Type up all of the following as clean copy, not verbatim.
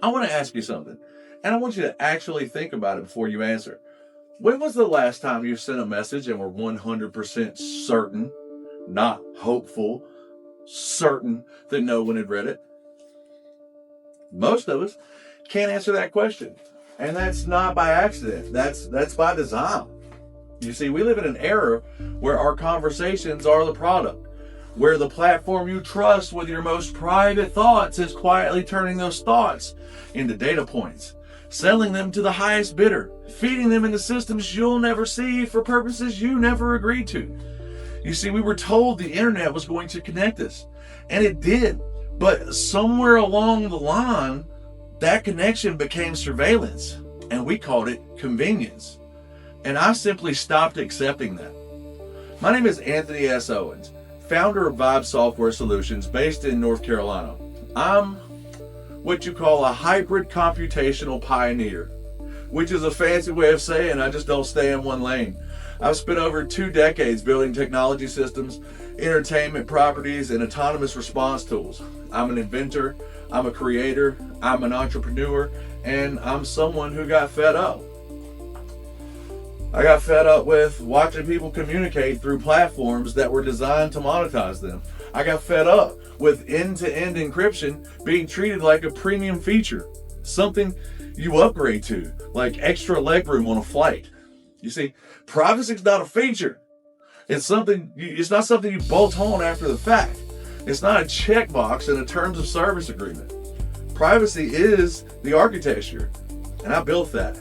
I want to ask you something, and I want you to actually think about it before you answer. When was the last time you sent a message and were 100% certain, not hopeful, certain that no one had read it? Most of us can't answer that question. And that's not by accident. That's by design. You see, we live in an era where our conversations are the product, where the platform you trust with your most private thoughts is quietly turning those thoughts into data points, selling them to the highest bidder, feeding them into systems you'll never see for purposes you never agreed to. You see, we were told the internet was going to connect us, and it did. But somewhere along the line, that connection became surveillance, and we called it convenience. And I simply stopped accepting that. My name is Anthony S. Owens, founder of HYVE Software Solutions based in North Carolina. I'm what you call a hybrid computational pioneer, which is a fancy way of saying I just don't stay in one lane. I've spent over 2 decades building technology systems, entertainment properties, and autonomous response tools. I'm an inventor, I'm a creator, I'm an entrepreneur, and I'm someone who got fed up. I got fed up with watching people communicate through platforms that were designed to monetize them. I got fed up with end-to-end encryption being treated like a premium feature, something you upgrade to, like extra legroom on a flight. You see, privacy is not a feature. It's not something you bolt on after the fact. It's not a checkbox in a terms of service agreement. Privacy is the architecture, and I built that.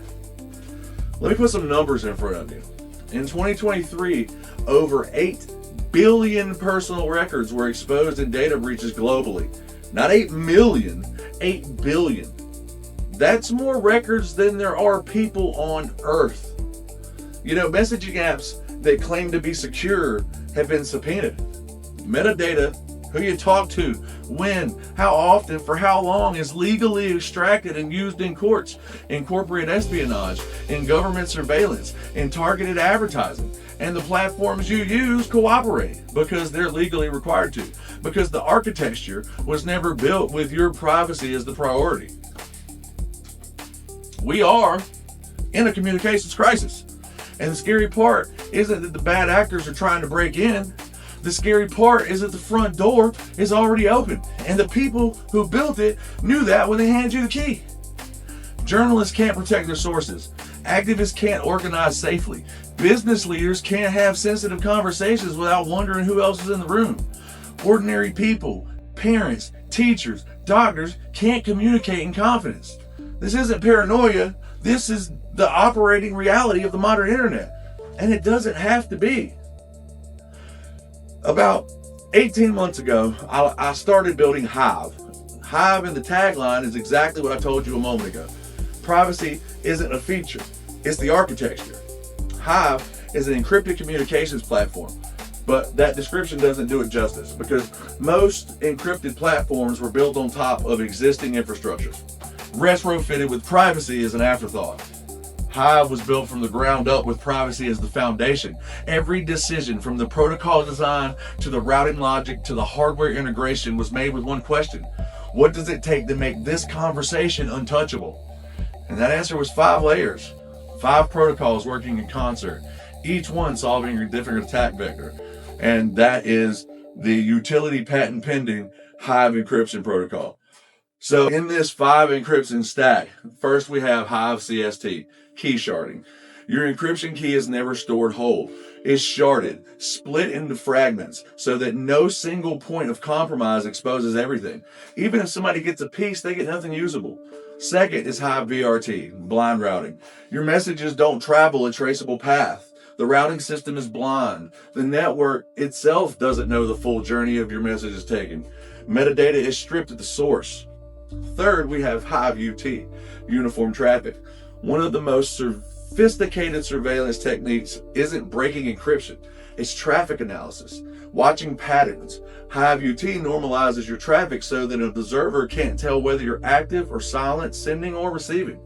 Let me put some numbers in front of you. In 2023, over 8 billion personal records were exposed in data breaches globally. Not 8 million, 8 billion. That's more records than there are people on Earth. You know, messaging apps that claim to be secure have been subpoenaed. Metadata, who you talk to, when, how often, for how long, is legally extracted and used in courts, in corporate espionage, in government surveillance, in targeted advertising. And the platforms you use cooperate because they're legally required to, because the architecture was never built with your privacy as the priority. We are in a communications crisis. And the scary part isn't that the bad actors are trying to break in. The scary part is that the front door is already open, and the people who built it knew that when they handed you the key. Journalists can't protect their sources. Activists can't organize safely. Business leaders can't have sensitive conversations without wondering who else is in the room. Ordinary people, parents, teachers, doctors can't communicate in confidence. This isn't paranoia. This is the operating reality of the modern internet, and it doesn't have to be. About 18 months ago, I started building HYVE. HYVE and the tagline is exactly what I told you a moment ago. Privacy isn't a feature, it's the architecture. HYVE is an encrypted communications platform, but that description doesn't do it justice because most encrypted platforms were built on top of existing infrastructure. Retrofitted with privacy as an afterthought. HYVE was built from the ground up with privacy as the foundation. Every decision from the protocol design to the routing logic to the hardware integration was made with one question. What does it take to make this conversation untouchable? And that answer was 5 layers, 5 protocols working in concert, each one solving a different attack vector. And that is the utility patent pending HYVE encryption protocol. So in this 5 encryption stack, first we have HYVE-CST, key sharding. Your encryption key is never stored whole. It's sharded, split into fragments, so that no single point of compromise exposes everything. Even if somebody gets a piece, they get nothing usable. Second is HYVE-BRT, blind routing. Your messages don't travel a traceable path. The routing system is blind. The network itself doesn't know the full journey of your messages taken. Metadata is stripped at the source. Third, we have HYVE-UT, uniform traffic. One of the most sophisticated surveillance techniques isn't breaking encryption, it's traffic analysis, watching patterns. HYVE-UT normalizes your traffic so that an observer can't tell whether you're active or silent, sending or receiving.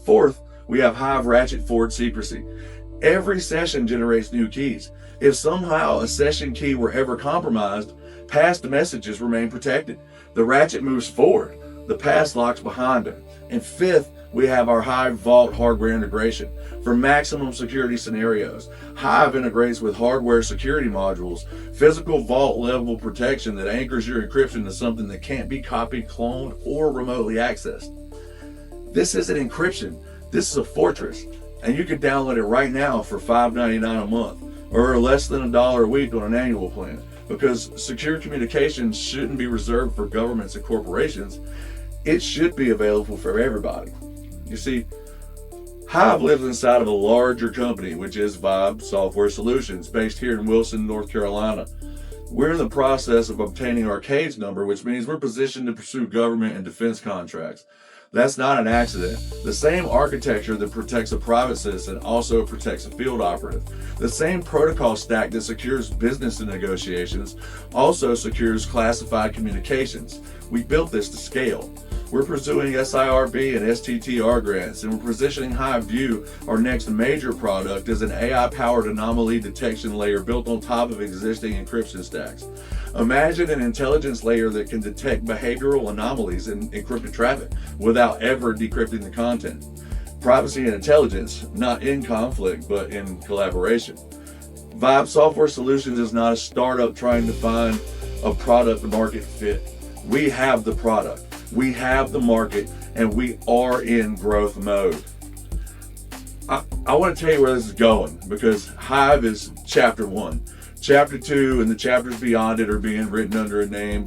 Fourth, we have HYVE-Ratchet forward secrecy. Every session generates new keys. If somehow a session key were ever compromised, past messages remain protected. The ratchet moves forward. The past locks behind it. And fifth, we have our HYVE Vault hardware integration. For maximum security scenarios, HYVE integrates with hardware security modules, physical vault level protection that anchors your encryption to something that can't be copied, cloned, or remotely accessed. This isn't encryption, this is a fortress. And you can download it right now for $5.99 a month, or less than $1 a week on an annual plan. Because secure communications shouldn't be reserved for governments and corporations. It should be available for everybody. You see, HYVE lives inside of a larger company, which is HYVE Software Solutions, based here in Wilson, North Carolina. We're in the process of obtaining our CAGE number, which means we're positioned to pursue government and defense contracts. That's not an accident. The same architecture that protects a private citizen also protects a field operative. The same protocol stack that secures business negotiations also secures classified communications. We built this to scale. We're pursuing SIRB and STTR grants, and we're positioning HYVE-UT, our next major product, as an AI-powered anomaly detection layer built on top of existing encryption stacks. Imagine an intelligence layer that can detect behavioral anomalies in encrypted traffic without ever decrypting the content. Privacy and intelligence, not in conflict, but in collaboration. HYVE Software Solutions is not a startup trying to find a product market fit. We have the product. We have the market, and we are in growth mode. I want to tell you where this is going, because HYVE is chapter 1. Chapter 2 and the chapters beyond it are being written under a name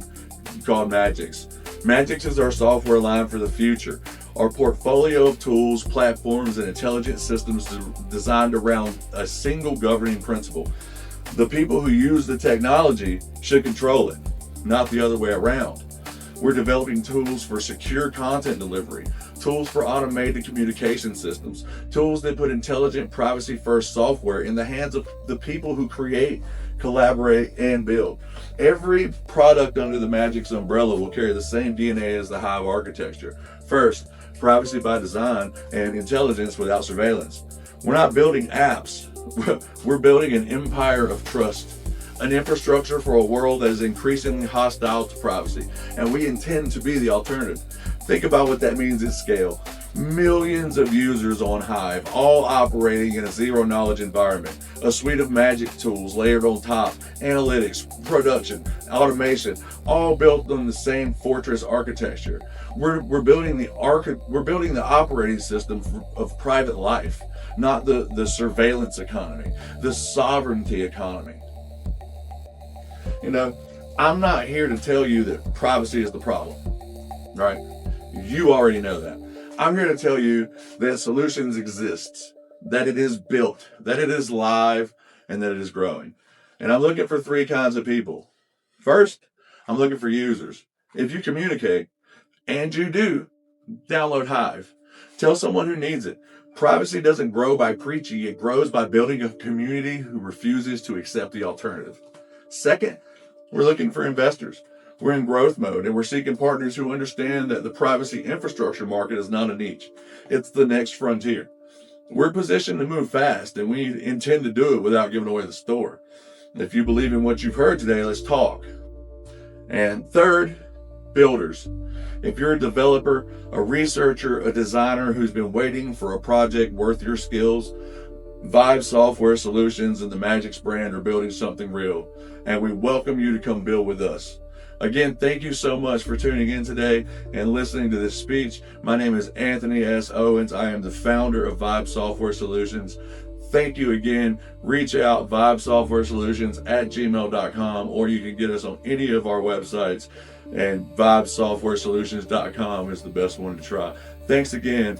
called Magix. Magix is our software line for the future. Our portfolio of tools, platforms, and intelligent systems designed around a single governing principle. The people who use the technology should control it, not the other way around. We're developing tools for secure content delivery, tools for automated communication systems, tools that put intelligent, privacy-first software in the hands of the people who create, collaborate, and build. Every product under the Magix umbrella will carry the same DNA as the HYVE architecture. First, privacy by design and intelligence without surveillance. We're not building apps. We're building an empire of trust. An infrastructure for a world that is increasingly hostile to privacy, and we intend to be the alternative. Think about what that means at scale. Millions of users on HYVE, all operating in a zero-knowledge environment. A suite of magic tools layered on top, analytics, production, automation, all built on the same fortress architecture. We're building the operating system of private life, not the surveillance economy, the sovereignty economy. You know, I'm not here to tell you that privacy is the problem, right? You already know that. I'm here to tell you that solutions exist, that it is built, that it is live, and that it is growing. And I'm looking for 3 kinds of people. First, I'm looking for users. If you communicate, and you do, download HYVE. Tell someone who needs it. Privacy doesn't grow by preaching, it grows by building a community who refuses to accept the alternative. Second, we're looking for investors. We're in growth mode, and we're seeking partners who understand that the privacy infrastructure market is not a niche. It's the next frontier. We're positioned to move fast, and we intend to do it without giving away the store. If you believe in what you've heard today, let's talk. And third, builders. If you're a developer, a researcher, a designer who's been waiting for a project worth your skills, HYVE Software Solutions and the Magix brand are building something real, and we welcome you to come build with us. Again, thank you so much for tuning in today and listening to this speech. My name is Anthony S. Owens. I am the founder of HYVE Software Solutions. Thank you again. Reach out, HYVESoftwareSolutions@gmail.com, or you can get us on any of our websites, and HYVESoftwareSolutions.com is the best one to try. Thanks again.